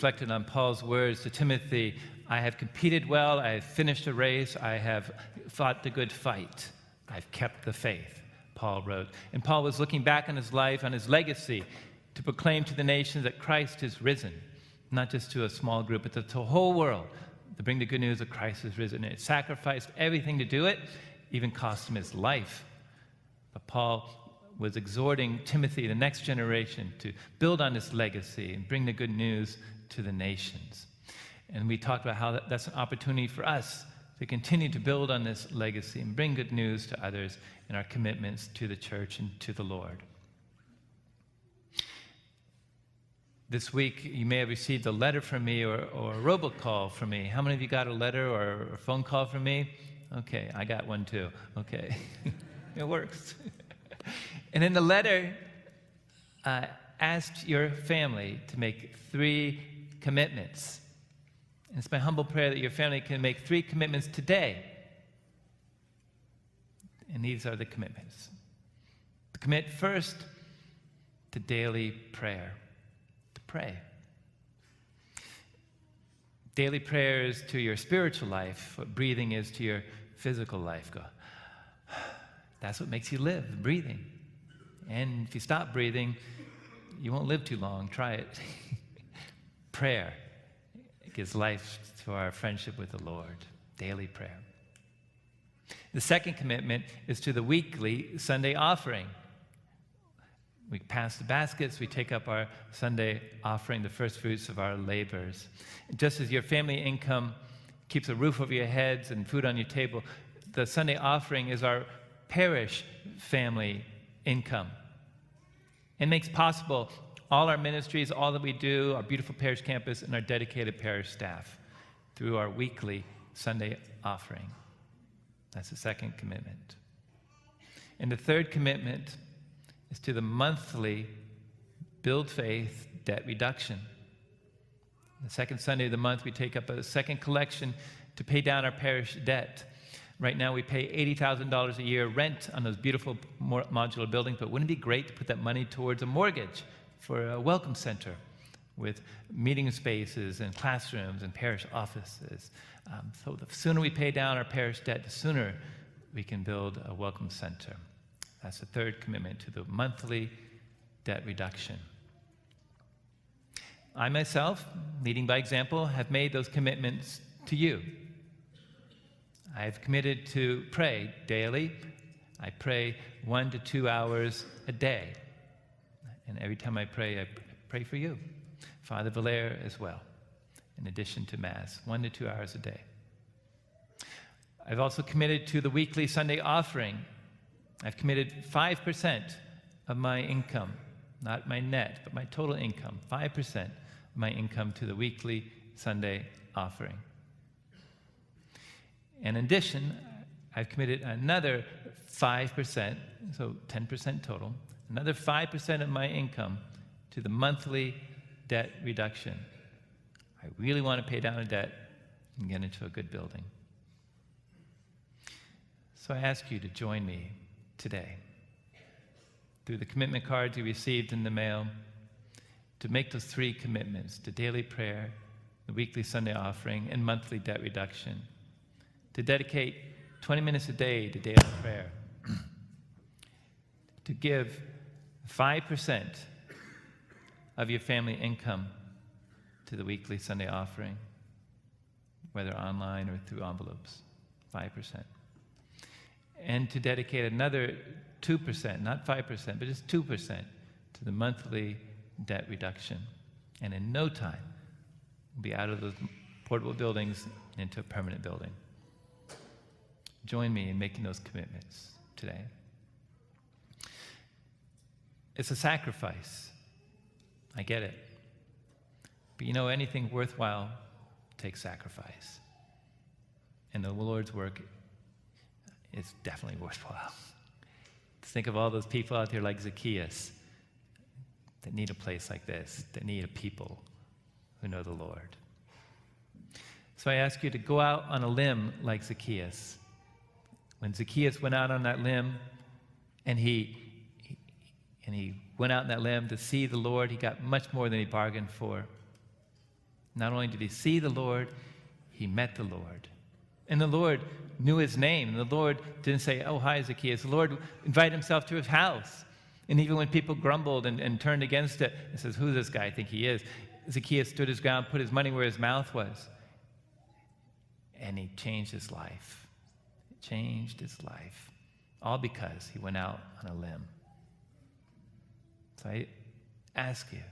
reflected on Paul's words to Timothy, I have competed well, I have finished a race, I have fought the good fight, I've kept the faith, Paul wrote. And Paul was looking back on his life, on his legacy, to proclaim to the nations that Christ is risen, not just to a small group, but to the whole world, to bring the good news that Christ is risen. And it sacrificed everything to do it, even cost him his life. But Paul was exhorting Timothy, the next generation, to build on this legacy and bring the good news to the nations. And we talked about how that's an opportunity for us to continue to build on this legacy and bring good news to others in our commitments to the church and to the Lord. This week, you may have received a letter from me or a robocall from me. How many of you got a letter or a phone call from me? Okay, I got one too. Okay, it works. And in the letter, I asked your family to make 3 commitments. And it's my humble prayer that your family can make 3 commitments today. And these are the commitments. Commit first to daily prayer, to pray. Daily prayer is to your spiritual life what breathing is to your physical life. Go. That's what makes you live, breathing. And if you stop breathing, you won't live too long. Try it. Prayer. It gives life to our friendship with the Lord. Daily prayer. The second commitment is to the weekly Sunday offering. We pass the baskets, we take up our Sunday offering, the first fruits of our labors. Just as your family income keeps a roof over your heads and food on your table, the Sunday offering is our parish family income. It makes possible all our ministries, all that we do, our beautiful parish campus, and our dedicated parish staff through our weekly Sunday offering. That's the second commitment. And the third commitment is to the monthly Build Faith debt reduction. The second Sunday of the month, we take up a second collection to pay down our parish debt. Right now, we pay $80,000 a year rent on those beautiful modular buildings, but wouldn't it be great to put that money towards a mortgage for a welcome center with meeting spaces and classrooms and parish offices? So the sooner we pay down our parish debt, the sooner we can build a welcome center. That's the third commitment to the monthly debt reduction. I myself, leading by example, have made those commitments to you. I've committed to pray daily. I pray 1 to 2 hours a day. And every time I pray for you. Father Valaire as well, in addition to Mass, 1 to 2 hours a day. I've also committed to the weekly Sunday offering. I've committed 5% of my income, not my net, but my total income, 5% of my income to the weekly Sunday offering. And in addition, I've committed another 5%, so 10% total, another 5% of my income to the monthly debt reduction. I really want to pay down a debt and get into a good building. So I ask you to join me today through the commitment cards you received in the mail to make those 3 commitments to daily prayer, the weekly Sunday offering, and monthly debt reduction. To dedicate 20 minutes a day to daily prayer. To give 5% of your family income to the weekly Sunday offering, whether online or through envelopes, 5%. And to dedicate another 2%, not 5%, but just 2% to the monthly debt reduction. And in no time, we'll be out of those portable buildings into a permanent building. Join me in making those commitments today. It's a sacrifice. I get it. But you know, anything worthwhile takes sacrifice. And the Lord's work is definitely worthwhile. Think of all those people out there like Zacchaeus that need a place like this, that need a people who know the Lord. So I ask you to go out on a limb like Zacchaeus. When Zacchaeus went out on that limb, and he went out on that limb to see the Lord, he got much more than he bargained for. Not only did he see the Lord, he met the Lord. And the Lord knew his name. And the Lord didn't say, "Oh, hi, Zacchaeus." The Lord invited himself to his house. And even when people grumbled and turned against it, he says, "Who's this guy I think he is?" Zacchaeus stood his ground, put his money where his mouth was. And he changed his life. He changed his life. All because he went out on a limb. So I ask you,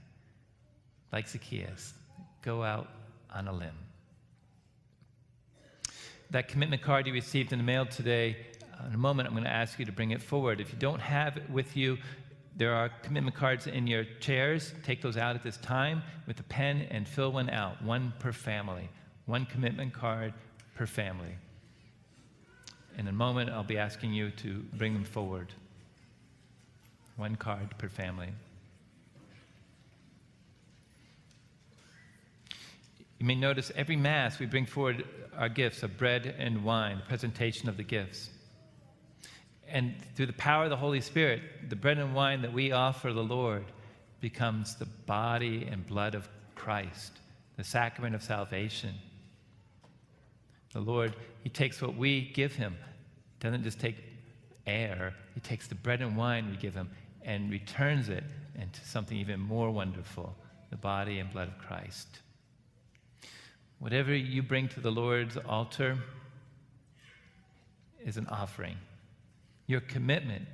like Zacchaeus, go out on a limb. That commitment card you received in the mail today, in a moment I'm going to ask you to bring it forward. If you don't have it with you, there are commitment cards in your chairs. Take those out at this time with a pen and fill one out, one per family. One commitment card per family. In a moment, I'll be asking you to bring them forward. One card per family. You may notice every Mass we bring forward our gifts of bread and wine, the presentation of the gifts. And through the power of the Holy Spirit, the bread and wine that we offer the Lord becomes the body and blood of Christ, the sacrament of salvation. The Lord, he takes what we give him. He doesn't just take air. He takes the bread and wine we give him and returns it into something even more wonderful, the body and blood of Christ. Whatever you bring to the Lord's altar is an offering. Your commitment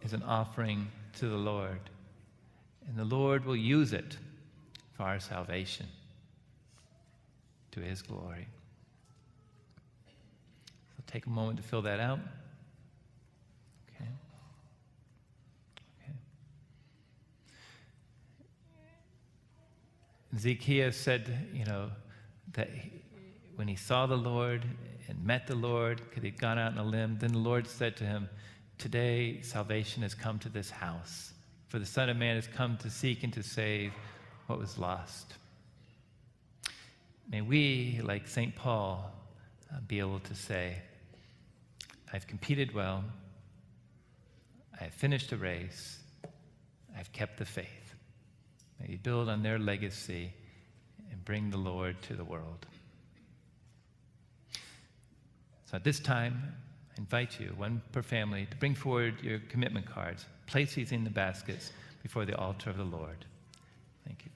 is an offering to the Lord. And the Lord will use it for our salvation, to his glory. So take a moment to fill that out. Okay. Zacchaeus said, that when he saw the Lord and met the Lord, because he'd gone out on a limb, then the Lord said to him, "Today salvation has come to this house, for the Son of Man has come to seek and to save what was lost." May we, like St. Paul, be able to say, "I've competed well, I have finished the race, I've kept the faith." May you build on their legacy and bring the Lord to the world. So at this time, I invite you, one per family, to bring forward your commitment cards. Place these in the baskets before the altar of the Lord. Thank you.